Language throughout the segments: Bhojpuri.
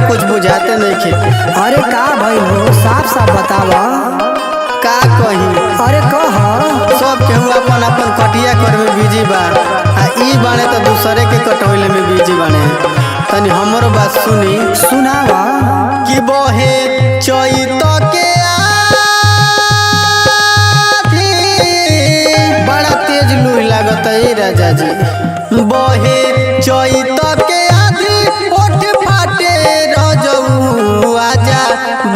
कुछ बुझाते नहीं खे। अरे का भाई हो, साफ साफ बतावा। का कही? अरे कह। सब केहू अपन अपन कटिया कर में बिजी बा, आ ई बाने तो दूसरे के कटोइले में बिजी बाने। तनी हमरो बात सुनी। सुनावा। कि बहे चैत के आधी, बड़ा तेज लू लागत है राजा जी। बहे चैत के आधी, ओठ फाटे रजऊ, आजा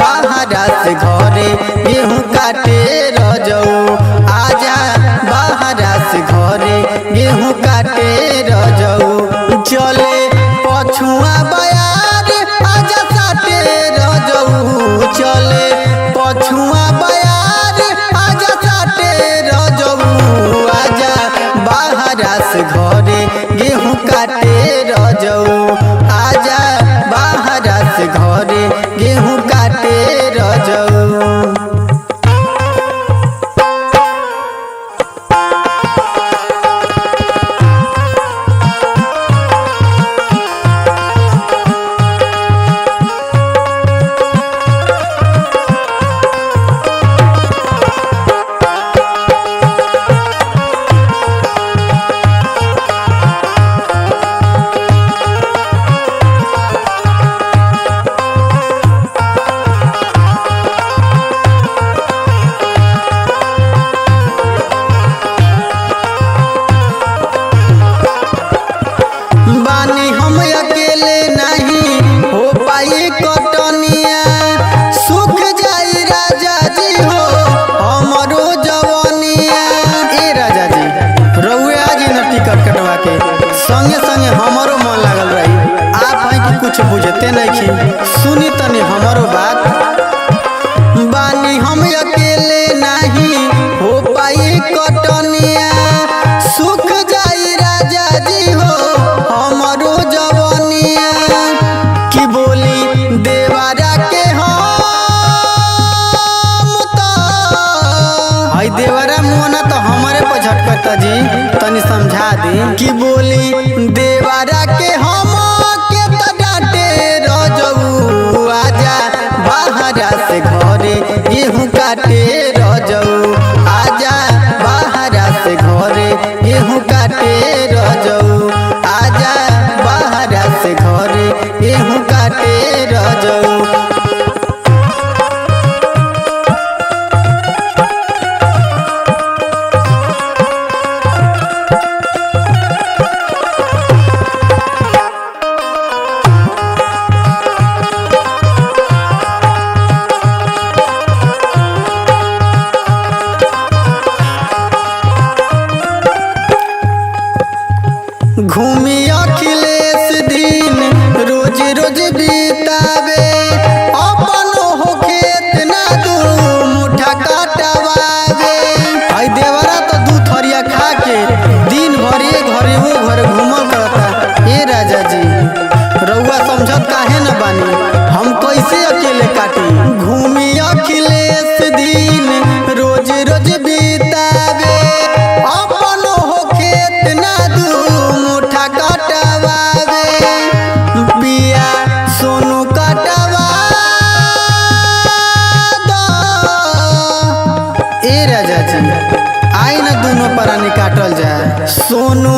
बाहरा से घरे गेहूं काटे रजऊ, आजा बाहरा से घरे गेहूं काटे रजऊ। चले पछुआ बयार, आजा साटे रजऊ, चले पछुआ बयार, आजा साटे रजऊ, आजा बाहरा से घरे गेहूं काटे रजऊ, आजा बाहरा से घरे गेहूं काटे रजऊ। बानी हम अकेले नहीं हो पाई कटनिया, सुख जाई राजा जी हो हमरो जवनिया। ए राजा जी रउए आज न टिकट कटवा के, संगे संगे हमरो मन लागल रही। आप हैं कि कुछ बुझते नहीं छी, सुनी तनी हमरो बात। बानी हम अकेले नहीं हो पाई कटनिया, सुख जाई राजा जी हो हमरो जवनिया। की बोली देवारा के हम तो आई देवरा मुआना तो हमारे पर झटकता जी, तनी समझा दी। की बोली देवरा के हम के तो डांटे रजऊ, आजा बाहरा से घरे गेहूं काटे रजऊ, आजा बाहरा से घरे गेहूं काटे रजऊ, आजा बाहरा से घरे गेहूं काटे रजऊ। घूमी अखिलेश दिन रोज रोज बीतावे, अपन हो खेत ना दू मुठा काटवावे। आई देवरा तो दू थरिया खा के दिन भर ये घरे वो घरे घूमल करता। ए राजा जी रउआ समझत काहे न बानी, हम कैसे अकेले काटी? घूमी अखिलेश दिन रोज रोज बीतावे, अपन हो खेत ना दू मुठा कटवावे, बिया सोनू कटवा दो। ए राजा जी आई न दोनों प्राणी काटल जाए, सोनू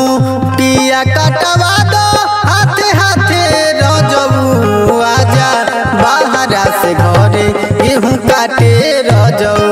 पिया कटवा दो, हाथे हाथे रजऊ, आजा बाहरा से घरे गेहूं काटे रजऊ,